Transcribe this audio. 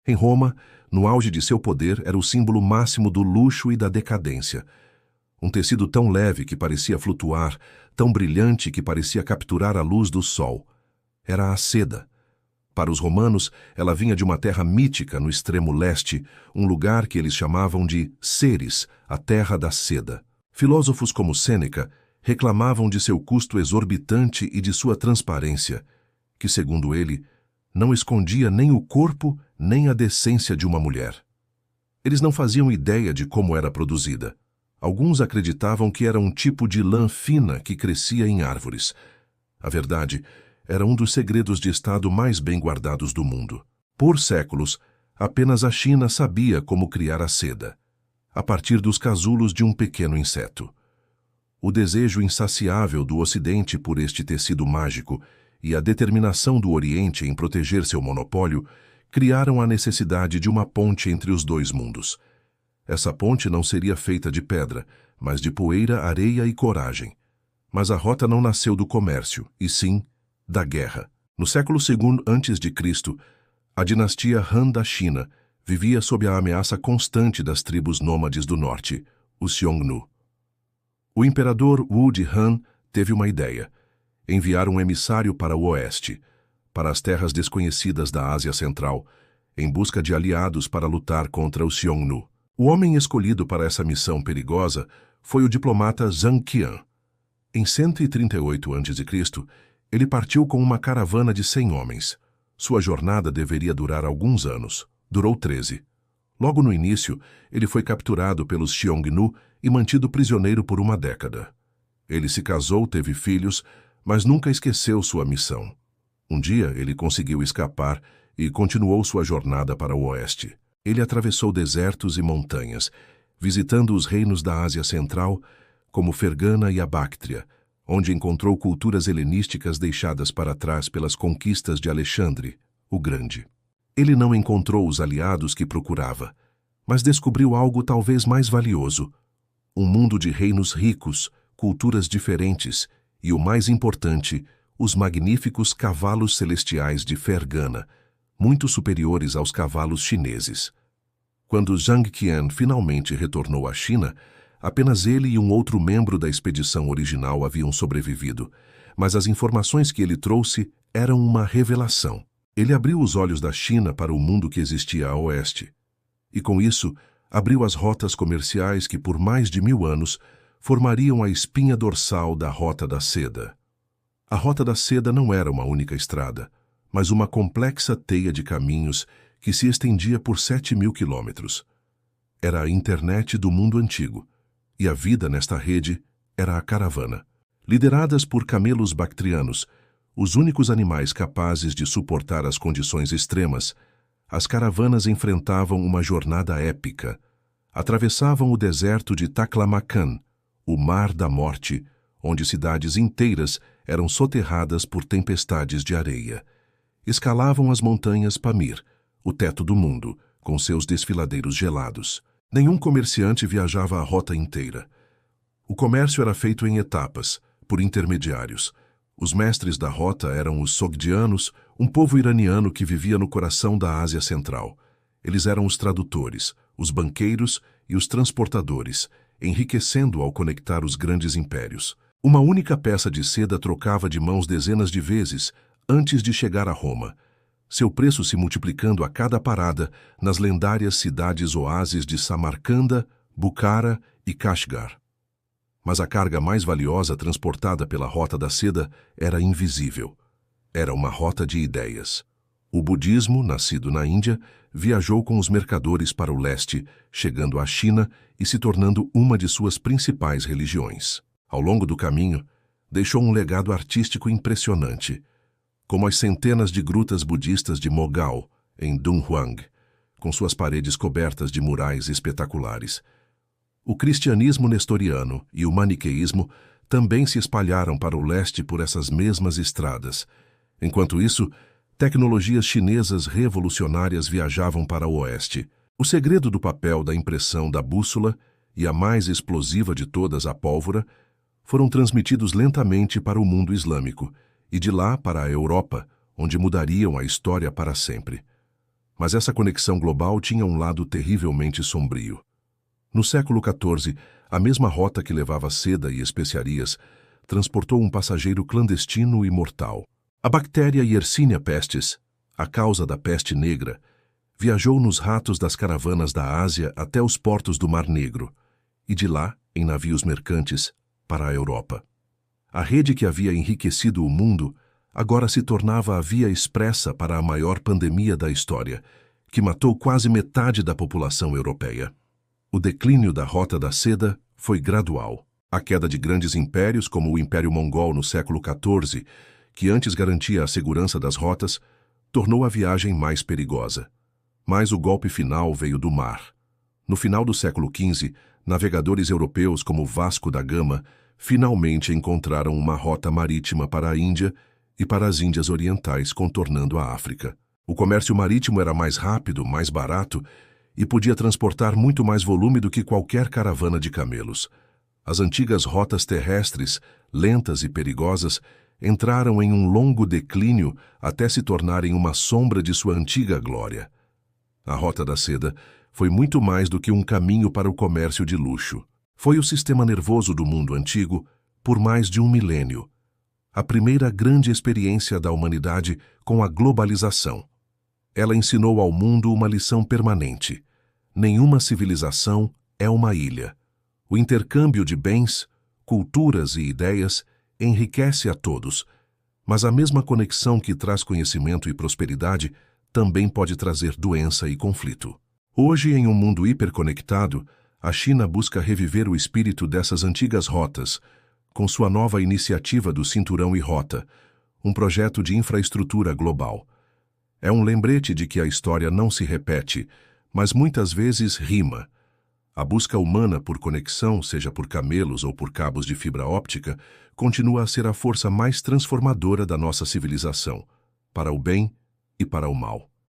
Em Roma, no auge de seu poder, era o símbolo máximo do luxo e da decadência. Um tecido tão leve que parecia flutuar, tão brilhante que parecia capturar a luz do sol. Era a seda. Para os romanos, ela vinha de uma terra mítica no extremo leste, um lugar que eles chamavam de Ceres, a terra da seda. Filósofos como Sêneca reclamavam de seu custo exorbitante e de sua transparência, que, segundo ele, não escondia nem o corpo nem a decência de uma mulher. Eles não faziam ideia de como era produzida. Alguns acreditavam que era um tipo de lã fina que crescia em árvores. A verdade era um dos segredos de Estado mais bem guardados do mundo. Por séculos, apenas a China sabia como criar a seda, a partir dos casulos de um pequeno inseto. O desejo insaciável do Ocidente por este tecido mágico e a determinação do Oriente em proteger seu monopólio criaram a necessidade de uma ponte entre os dois mundos. Essa ponte não seria feita de pedra, mas de poeira, areia e coragem. Mas a rota não nasceu do comércio, e sim da guerra. No século II a.C., a dinastia Han da China vivia sob a ameaça constante das tribos nômades do norte, os Xiongnu. O imperador Wu de Han teve uma ideia: enviar um emissário para o oeste, para as terras desconhecidas da Ásia Central, em busca de aliados para lutar contra os Xiongnu. O homem escolhido para essa missão perigosa foi o diplomata Zhang Qian. Em 138 a.C., ele partiu com uma caravana de 100 homens. Sua jornada deveria durar alguns anos. Durou 13. Logo no início, ele foi capturado pelos Xiongnu e mantido prisioneiro por uma década. Ele se casou, teve filhos, mas nunca esqueceu sua missão. Um dia, ele conseguiu escapar e continuou sua jornada para o oeste. Ele atravessou desertos e montanhas, visitando os reinos da Ásia Central, como Fergana e a Báctria, onde encontrou culturas helenísticas deixadas para trás pelas conquistas de Alexandre, o Grande. Ele não encontrou os aliados que procurava, mas descobriu algo talvez mais valioso: um mundo de reinos ricos, culturas diferentes e, o mais importante, os magníficos cavalos celestiais de Fergana, muito superiores aos cavalos chineses. Quando Zhang Qian finalmente retornou à China, apenas ele e um outro membro da expedição original haviam sobrevivido, mas as informações que ele trouxe eram uma revelação. Ele abriu os olhos da China para o mundo que existia a oeste, e com isso abriu as rotas comerciais que por mais de 1000 anos formariam a espinha dorsal da Rota da Seda. A Rota da Seda não era uma única estrada, mas uma complexa teia de caminhos que se estendia por 7.000 quilômetros. Era a internet do mundo antigo, e a vida nesta rede era a caravana. Lideradas por camelos bactrianos, os únicos animais capazes de suportar as condições extremas, as caravanas enfrentavam uma jornada épica. Atravessavam o deserto de Taklamakan, o Mar da Morte, onde cidades inteiras eram soterradas por tempestades de areia. Escalavam as montanhas Pamir, o teto do mundo, com seus desfiladeiros gelados. Nenhum comerciante viajava a rota inteira. O comércio era feito em etapas, por intermediários. Os mestres da rota eram os sogdianos, um povo iraniano que vivia no coração da Ásia Central. Eles eram os tradutores, os banqueiros e os transportadores, enriquecendo ao conectar os grandes impérios. Uma única peça de seda trocava de mãos dezenas de vezes antes de chegar a Roma, seu preço se multiplicando a cada parada nas lendárias cidades-oásis de Samarcanda, Bukhara e Kashgar. Mas a carga mais valiosa transportada pela Rota da Seda era invisível. Era uma rota de ideias. O budismo, nascido na Índia, viajou com os mercadores para o leste, chegando à China e se tornando uma de suas principais religiões. Ao longo do caminho, deixou um legado artístico impressionante, como as centenas de grutas budistas de Mogao, em Dunhuang, com suas paredes cobertas de murais espetaculares. O cristianismo nestoriano e o maniqueísmo também se espalharam para o leste por essas mesmas estradas. Enquanto isso, tecnologias chinesas revolucionárias viajavam para o oeste. O segredo do papel da impressão da bússola e a mais explosiva de todas, a pólvora, foram transmitidos lentamente para o mundo islâmico, e de lá para a Europa, onde mudariam a história para sempre. Mas essa conexão global tinha um lado terrivelmente sombrio. No século XIV, a mesma rota que levava seda e especiarias transportou um passageiro clandestino e mortal. A bactéria Yersinia pestis, a causa da peste negra, viajou nos ratos das caravanas da Ásia até os portos do Mar Negro, e de lá, em navios mercantes, para a Europa. A rede que havia enriquecido o mundo agora se tornava a via expressa para a maior pandemia da história, que matou quase metade da população europeia. O declínio da Rota da Seda foi gradual. A queda de grandes impérios, como o Império Mongol no século XIV, que antes garantia a segurança das rotas, tornou a viagem mais perigosa. Mas o golpe final veio do mar. No final do século XV, navegadores europeus como Vasco da Gama finalmente encontraram uma rota marítima para a Índia e para as Índias Orientais, contornando a África. O comércio marítimo era mais rápido, mais barato e podia transportar muito mais volume do que qualquer caravana de camelos. As antigas rotas terrestres, lentas e perigosas, entraram em um longo declínio até se tornarem uma sombra de sua antiga glória. A Rota da Seda foi muito mais do que um caminho para o comércio de luxo. Foi o sistema nervoso do mundo antigo por mais de um milênio. A primeira grande experiência da humanidade com a globalização. Ela ensinou ao mundo uma lição permanente. Nenhuma civilização é uma ilha. O intercâmbio de bens, culturas e ideias enriquece a todos, mas a mesma conexão que traz conhecimento e prosperidade também pode trazer doença e conflito. Hoje, em um mundo hiperconectado, a China busca reviver o espírito dessas antigas rotas, com sua nova iniciativa do Cinturão e Rota, um projeto de infraestrutura global. É um lembrete de que a história não se repete, mas muitas vezes rima. A busca humana por conexão, seja por camelos ou por cabos de fibra óptica, continua a ser a força mais transformadora da nossa civilização, para o bem e para o mal.